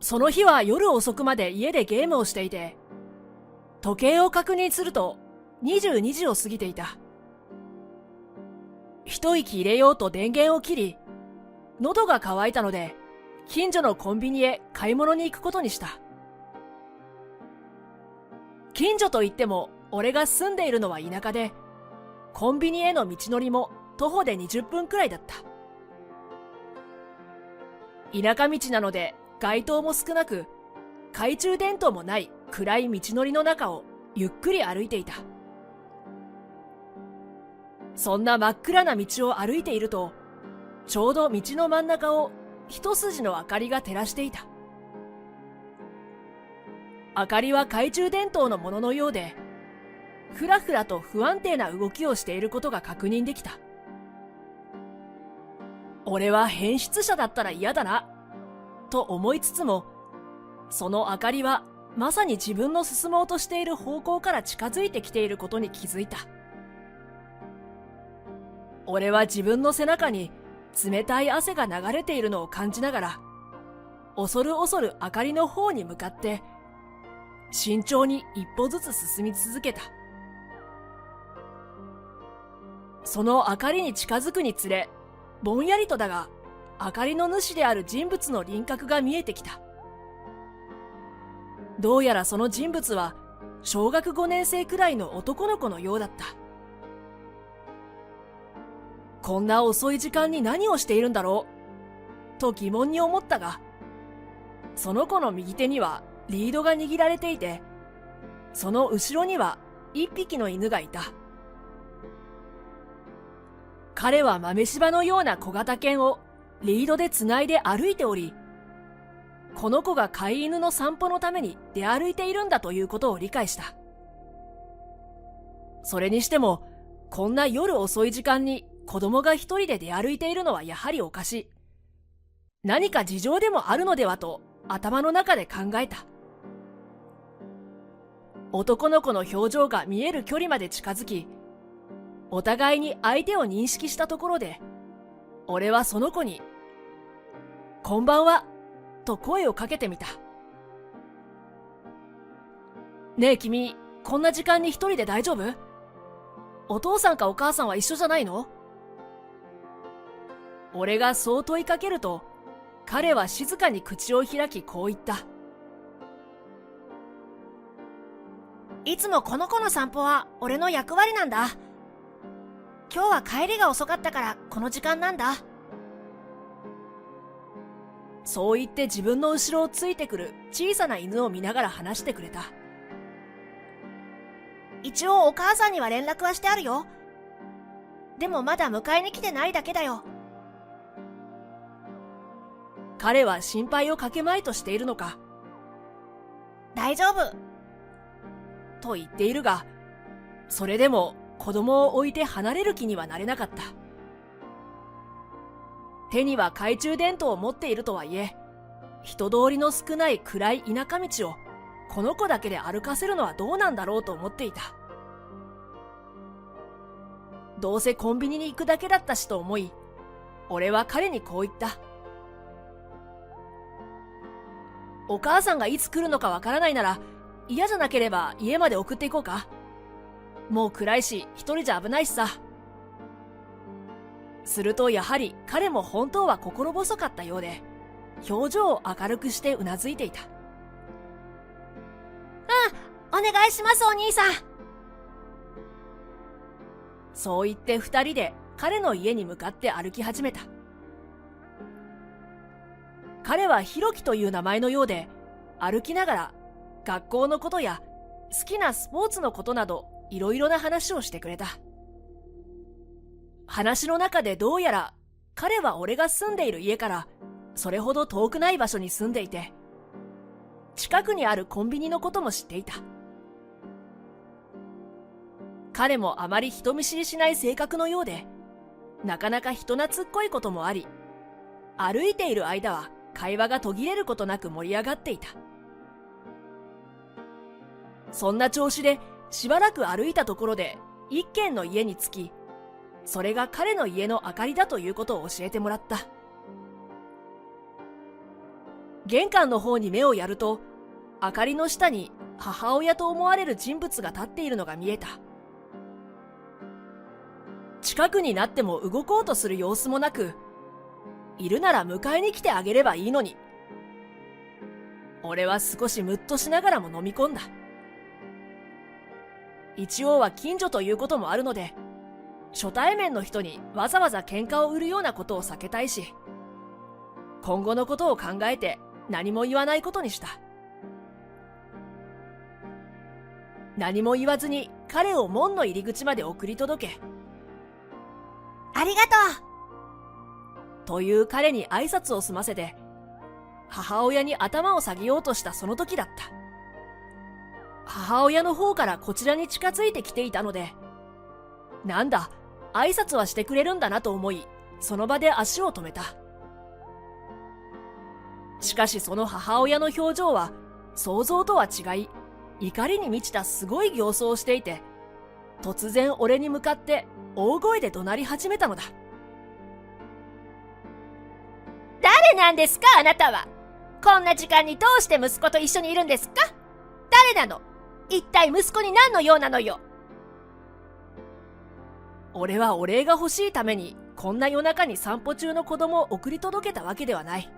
その日は夜遅くまで家でゲームをしていて、時計を確認すると22時を過ぎていた。一息入れようと電源を切り、喉が渇いたので近所のコンビニへ買い物に行くことにした。近所といっても俺が住んでいるのは田舎で、コンビニへの道のりも徒歩で20分くらいだった。田舎道なので街灯も少なく、懐中電灯もない暗い道のりの中をゆっくり歩いていた。そんな真っ暗な道を歩いていると、ちょうど道の真ん中を一筋の明かりが照らしていた。明かりは懐中電灯のもののようで、ふらふらと不安定な動きをしていることが確認できた。俺は変質者だったら嫌だな、と思いつつも、その明かりはまさに自分の進もうとしている方向から近づいてきていることに気づいた。俺は自分の背中に冷たい汗が流れているのを感じながら、恐る恐る明かりの方に向かって慎重に一歩ずつ進み続けた。その明かりに近づくにつれ、ぼんやりとだが明かりの主である人物の輪郭が見えてきた。どうやらその人物は小学5年生くらいの男の子のようだった。こんな遅い時間に何をしているんだろうと疑問に思ったが、その子の右手にはリードが握られていて、その後ろには一匹の犬がいた。彼は豆柴のような小型犬をリードでつないで歩いており、この子が飼い犬の散歩のために出歩いているんだということを理解した。それにしても、こんな夜遅い時間に子供が一人で出歩いているのはやはりおかしい。何か事情でもあるのではと頭の中で考えた。男の子の表情が見える距離まで近づき、お互いに相手を認識したところで、俺はその子に「こんばんは」と声をかけてみた。ねえ君、こんな時間に一人で大丈夫？お父さんかお母さんは一緒じゃないの？俺がそう問いかけると、彼は静かに口を開きこう言った。いつもこの子の散歩は俺の役割なんだ。今日は帰りが遅かったからこの時間なんだ。そう言って自分の後ろをついてくる小さな犬を見ながら話してくれた。一応お母さんには連絡はしてあるよ。でもまだ迎えに来てないだけだよ。彼は心配をかけまいとしているのか。大丈夫と言っているが、それでも子供を置いて離れる気にはなれなかった。手には懐中電灯を持っているとはいえ、人通りの少ない暗い田舎道をこの子だけで歩かせるのはどうなんだろうと思っていた。どうせコンビニに行くだけだったしと思い、俺は彼にこう言った。お母さんがいつ来るのかわからないなら、嫌じゃなければ家まで送っていこうか。もう暗いし一人じゃ危ないしさ。するとやはり彼も本当は心細かったようで、表情を明るくしてうなずいていた。お願いしますお兄さん。そう言って二人で彼の家に向かって歩き始めた。彼はひろきという名前のようで、歩きながら学校のことや好きなスポーツのことなどいろいろな話をしてくれた。話の中でどうやら彼は俺が住んでいる家からそれほど遠くない場所に住んでいて、近くにあるコンビニのことも知っていた。彼もあまり人見知りしない性格のようで、なかなか人懐っこいこともあり、歩いている間は会話が途切れることなく盛り上がっていた。そんな調子でしばらく歩いたところで一軒の家に着き、それが彼の家の明かりだということを教えてもらった。玄関の方に目をやると、明かりの下に母親と思われる人物が立っているのが見えた。近くになっても動こうとする様子もなく、いるなら迎えに来てあげればいいのに。俺は少しムッとしながらも飲み込んだ。一応は近所ということもあるので、初対面の人にわざわざ喧嘩を売るようなことを避けたいし、今後のことを考えて何も言わないことにした。何も言わずに彼を門の入り口まで送り届け、ありがとという彼に挨拶を済ませて、母親に頭を下げようとしたその時だった。母親の方からこちらに近づいてきていたので、なんだ、挨拶はしてくれるんだなと思い、その場で足を止めた。しかしその母親の表情は想像とは違い、怒りに満ちたすごい形相をしていて、突然俺に向かって大声で怒鳴り始めたのだ。誰なんですか、あなたは。こんな時間にどうして息子と一緒にいるんですか？誰なの？一体息子に何の用なのよ。俺はお礼が欲しいためにこんな夜中に散歩中の子供を送り届けたわけではない。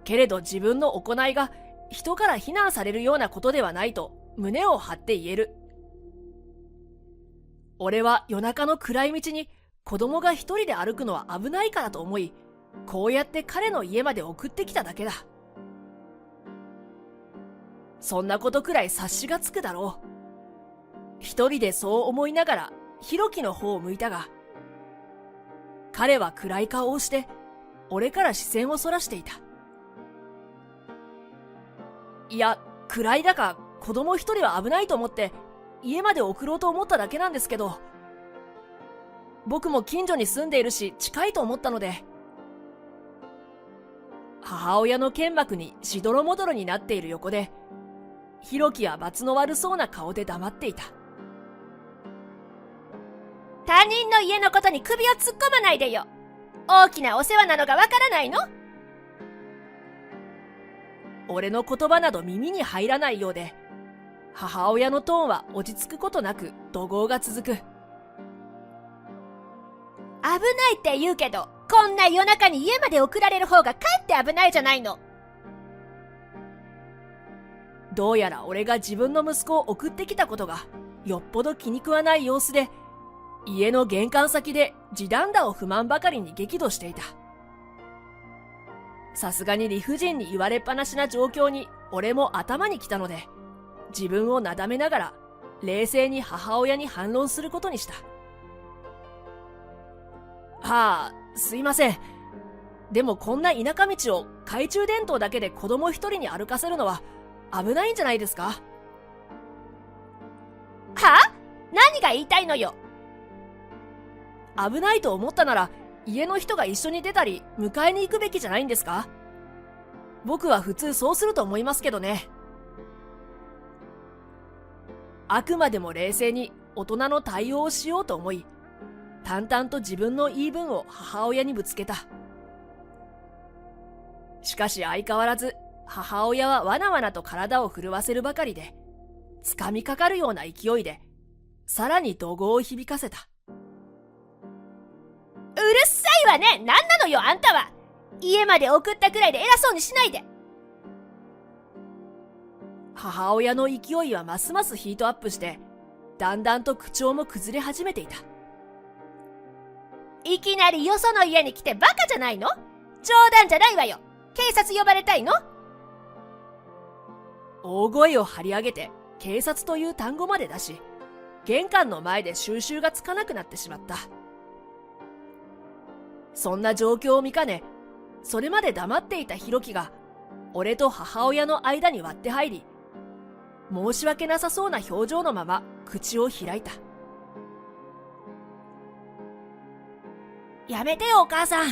けれど自分の行いが人から非難されるようなことではないと胸を張って言える。俺は夜中の暗い道に子供が一人で歩くのは危ないからと思い、こうやって彼の家まで送ってきただけだ。そんなことくらい察しがつくだろう。一人でそう思いながらひろきの方を向いたが、彼は暗い顔をして俺から視線をそらしていた。いや、暗いだか子供一人は危ないと思って家まで送ろうと思っただけなんですけど、僕も近所に住んでいるし近いと思ったので。母親の剣幕にしどろもどろになっている横で、ひろきは罰の悪そうな顔で黙っていた。他人の家のことに首を突っ込まないでよ。大きなお世話なのがわからないの？俺の言葉など耳に入らないようで、母親のトーンは落ち着くことなく怒号が続く。危ないって言うけど、こんな夜中に家まで送られる方がかえって危ないじゃないの。どうやら俺が自分の息子を送ってきたことがよっぽど気に食わない様子で、家の玄関先で地団打を不満ばかりに激怒していた。さすがに理不尽に言われっぱなしな状況に俺も頭にきたので、自分をなだめながら冷静に母親に反論することにした。はあ、すいません。でもこんな田舎道を懐中電灯だけで子供一人に歩かせるのは危ないんじゃないですか？はあ？何が言いたいのよ。危ないと思ったなら家の人が一緒に出たり迎えに行くべきじゃないんですか？僕は普通そうすると思いますけどね。あくまでも冷静に大人の対応をしようと思い、淡々と自分の言い分を母親にぶつけた。しかし相変わらず母親はわなわなと体を震わせるばかりで、掴みかかるような勢いでさらに怒号を響かせた。うるさいわね。何なのよ、あんたは。家まで送ったくらいで偉そうにしないで。母親の勢いはますますヒートアップして、だんだんと口調も崩れ始めていた。いきなりよその家に来てバカじゃないの？冗談じゃないわよ。警察呼ばれたいの？大声を張り上げて警察という単語まで出し、玄関の前で収拾がつかなくなってしまった。そんな状況を見かね、それまで黙っていたひろきが俺と母親の間に割って入り、申し訳なさそうな表情のまま口を開いた。やめてよ、お母さん。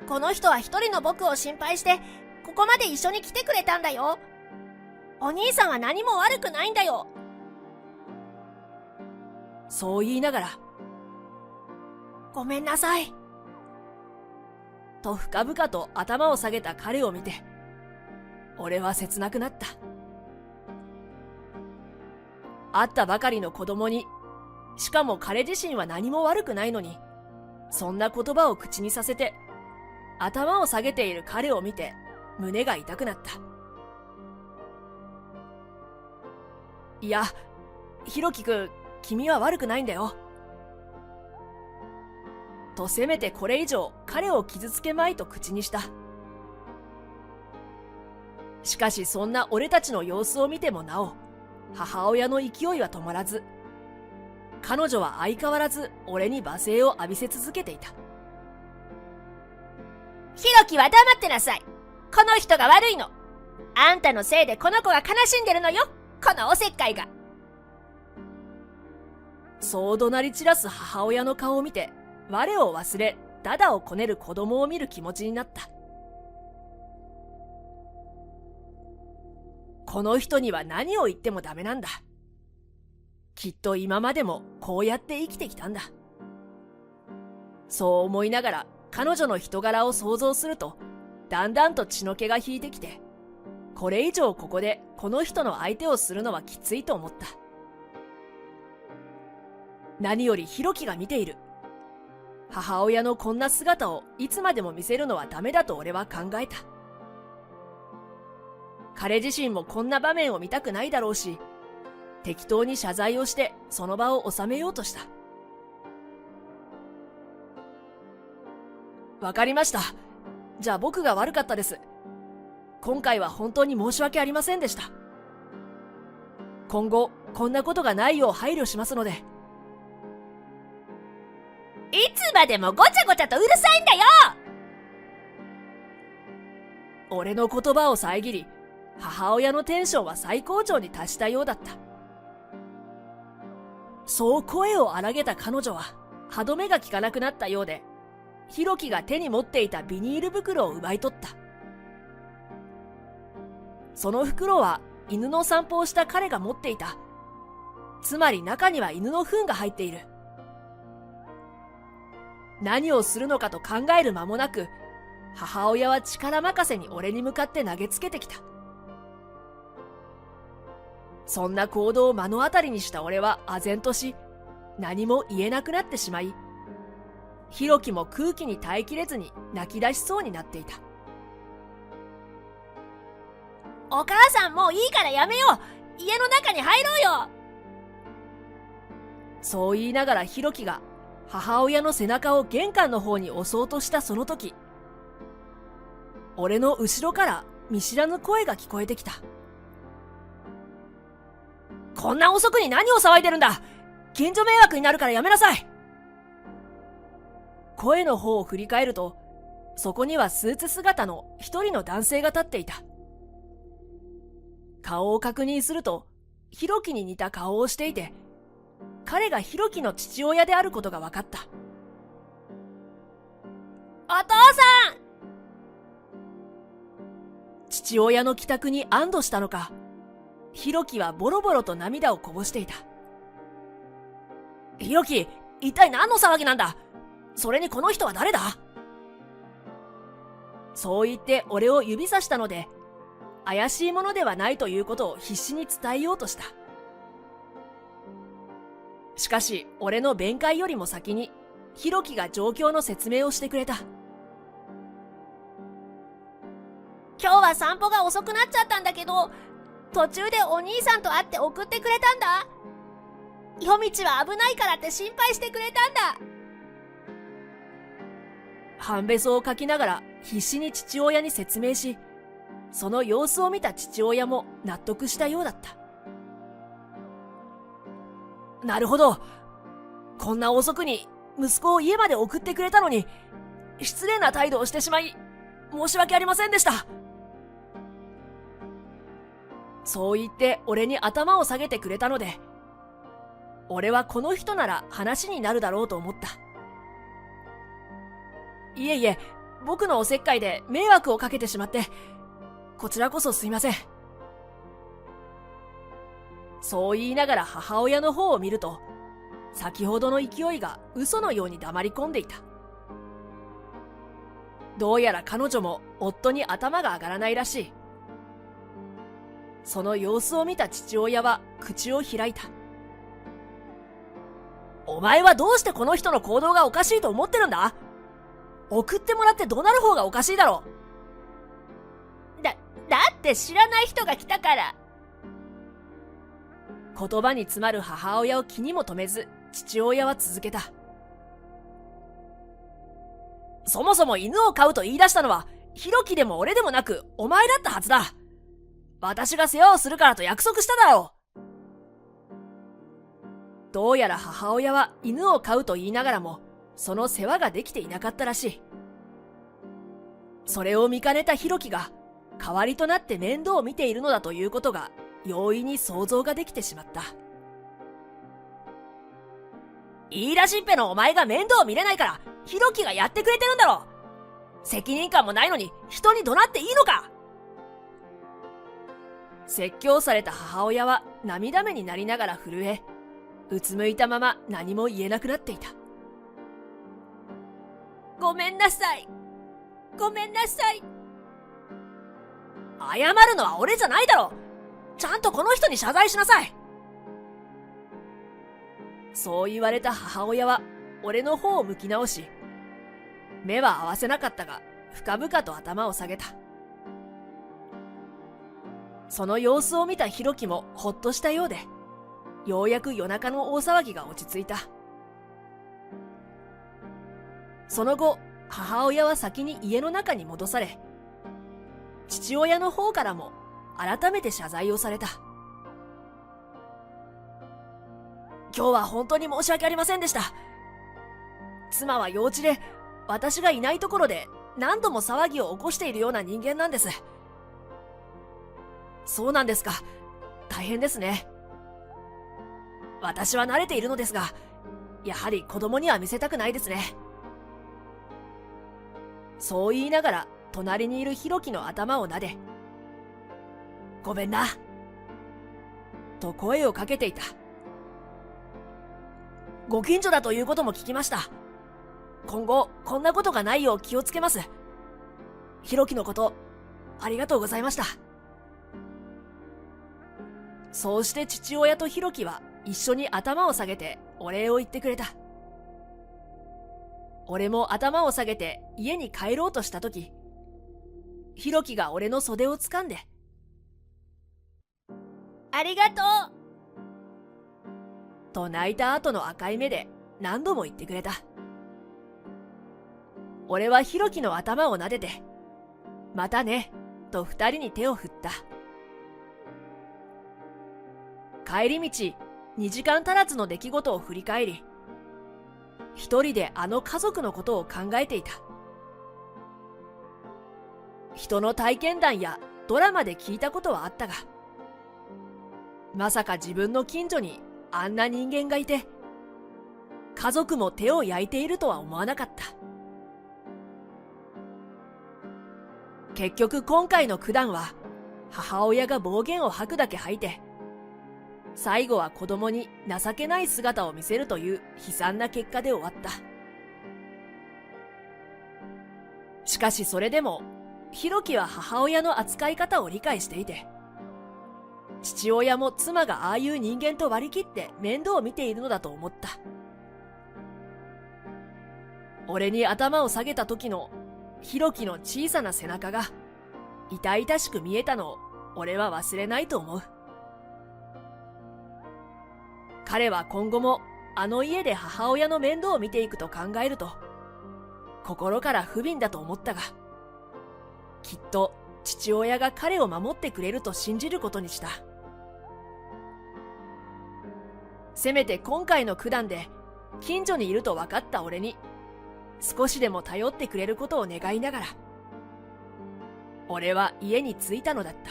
この人は一人の僕を心配してここまで一緒に来てくれたんだよ。お兄さんは何も悪くないんだよ。そう言いながら、ごめんなさい。と深々と頭を下げた彼を見て、俺は切なくなった。会ったばかりの子供に、しかも彼自身は何も悪くないのに、そんな言葉を口にさせて、頭を下げている彼を見て胸が痛くなった。いや、ひろきくん、君は悪くないんだよ。とせめてこれ以上彼を傷つけまいと口にした。しかしそんな俺たちの様子を見てもなお、母親の勢いは止まらず、彼女は相変わらず俺に罵声を浴びせ続けていた。ひろきは黙ってなさい。この人が悪いの。あんたのせいでこの子が悲しんでるのよ。このおせっかいが。そう怒鳴り散らす母親の顔を見て、我を忘れ、ダダをこねる子供を見る気持ちになった。この人には何を言ってもダメなんだ。きっと今までもこうやって生きてきたんだ。そう思いながら彼女の人柄を想像すると、だんだんと血の気が引いてきて、これ以上ここでこの人の相手をするのはきついと思った。何よりひろきが見ている。母親のこんな姿をいつまでも見せるのはダメだと俺は考えた。彼自身もこんな場面を見たくないだろうし、適当に謝罪をしてその場を収めようとした。わかりました。じゃあ僕が悪かったです。今回は本当に申し訳ありませんでした。今後こんなことがないよう配慮しますので。いつまでもごちゃごちゃとうるさいんだよ。俺の言葉を遮り、母親のテンションは最高潮に達したようだった。そう声を荒げた彼女は歯止めが効かなくなったようで、ひろきが手に持っていたビニール袋を奪い取った。その袋は犬の散歩をした彼が持っていた。つまり中には犬の糞が入っている。何をするのかと考える間もなく、母親は力任せに俺に向かって投げつけてきた。そんな行動を目の当たりにした俺は唖然とし、何も言えなくなってしまい、ひろきも空気に耐えきれずに泣き出しそうになっていた。お母さんもういいからやめよう。家の中に入ろうよ。そう言いながらひろきが母親の背中を玄関の方に押そうとしたその時、俺の後ろから見知らぬ声が聞こえてきた。こんな遅くに何を騒いでるんだ。近所迷惑になるからやめなさい。声の方を振り返ると、そこにはスーツ姿の一人の男性が立っていた。顔を確認すると、ひろきに似た顔をしていて、彼がひろきの父親であることが分かった。お父さん！父親の帰宅に安堵したのか、ひろきはボロボロと涙をこぼしていた。ひろき、一体何の騒ぎなんだ。それにこの人は誰だ。そう言って俺を指さしたので、怪しいものではないということを必死に伝えようとした。しかし俺の弁解よりも先にひろきが状況の説明をしてくれた。今日は散歩が遅くなっちゃったんだけど、途中でお兄さんと会って送ってくれたんだ。夜道は危ないからって心配してくれたんだ。半べそをかきながら必死に父親に説明し、その様子を見た父親も納得したようだった。なるほど。こんな遅くに息子を家まで送ってくれたのに、失礼な態度をしてしまい、申し訳ありませんでした。そう言って俺に頭を下げてくれたので、俺はこの人なら話になるだろうと思った。いえいえ、僕のおせっかいで迷惑をかけてしまって、こちらこそすいません。そう言いながら母親の方を見ると、先ほどの勢いが嘘のように黙り込んでいた。どうやら彼女も夫に頭が上がらないらしい。その様子を見た父親は口を開いた。お前はどうしてこの人の行動がおかしいと思ってるんだ？送ってもらって怒鳴る方がおかしいだろ。だって知らない人が来たから。言葉に詰まる母親を気にも留めず、父親は続けた。そもそも犬を飼うと言い出したのは、ヒロキでも俺でもなくお前だったはずだ。私が世話をするからと約束しただろう。どうやら母親は犬を飼うと言いながらも、その世話ができていなかったらしい。それを見かねたヒロキが、代わりとなって面倒を見ているのだということが、容易に想像ができてしまった。言い出しっぺのお前が面倒を見れないから、ヒロキがやってくれてるんだろ。責任感もないのに人に怒鳴っていいのか。説教された母親は涙目になりながら震え、うつむいたまま何も言えなくなっていた。ごめんなさい。ごめんなさい。謝るのは俺じゃないだろ。ちゃんとこの人に謝罪しなさい。そう言われた母親は俺の方を向き直し、目は合わせなかったが深々と頭を下げた。その様子を見たヒロキもほっとしたようで、ようやく夜中の大騒ぎが落ち着いた。その後、母親は先に家の中に戻され、父親の方からも改めて謝罪をされた。今日は本当に申し訳ありませんでした。妻は幼稚で、私がいないところで何度も騒ぎを起こしているような人間なんです。そうなんですか。大変ですね。私は慣れているのですが、やはり子供には見せたくないですね。そう言いながら隣にいるヒロキの頭を撫で、ごめんなと声をかけていた。ご近所だということも聞きました。今後こんなことがないよう気をつけます。ヒロキのことありがとうございました。そうして父親とヒロキは一緒に頭を下げてお礼を言ってくれた。俺も頭を下げて家に帰ろうとしたとき、ヒロキが俺の袖を掴んで、ありがとうと泣いた後の赤い目で何度も言ってくれた。俺はヒロキの頭を撫でて、またねと二人に手を振った。帰り道、2時間足らずの出来事を振り返り、一人であの家族のことを考えていた。人の体験談やドラマで聞いたことはあったが、まさか自分の近所にあんな人間がいて、家族も手を焼いているとは思わなかった。結局今回の九段は、母親が暴言を吐くだけ吐いて、最後は子供に情けない姿を見せるという悲惨な結果で終わった。しかしそれでも、ヒロキは母親の扱い方を理解していて、父親も妻がああいう人間と割り切って面倒を見ているのだと思った。俺に頭を下げた時のヒロキの小さな背中が痛々しく見えたのを俺は忘れないと思う。彼は今後もあの家で母親の面倒を見ていくと考えると、心から不憫だと思ったが、きっと父親が彼を守ってくれると信じることにした。せめて今回の九段で近所にいると分かった俺に少しでも頼ってくれることを願いながら、俺は家に着いたのだった。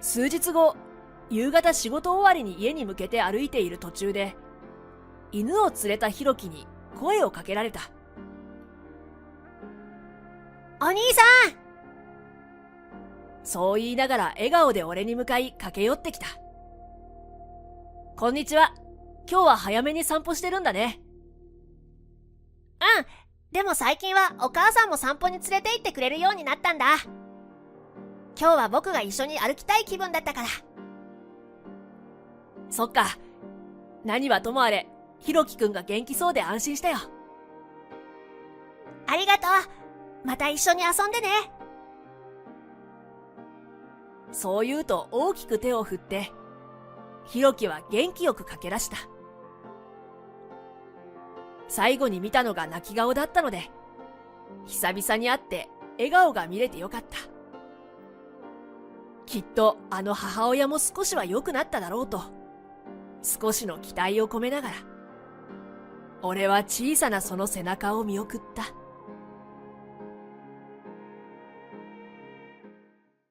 数日後、夕方仕事終わりに家に向けて歩いている途中で、犬を連れたヒロキに声をかけられた。お兄さん。そう言いながら笑顔で俺に向かい駆け寄ってきた。こんにちは。今日は早めに散歩してるんだね。うん。でも最近はお母さんも散歩に連れて行ってくれるようになったんだ。今日は僕が一緒に歩きたい気分だったから。そっか。何はともあれ、ひろきくんが元気そうで安心したよ。ありがとう。また一緒に遊んでね。そう言うと大きく手を振って、ひろきは元気よく駆け出した。最後に見たのが泣き顔だったので、久々に会って笑顔が見れてよかった。きっとあの母親も少しは良くなっただろうと、少しの期待を込めながら、俺は小さなその背中を見送った。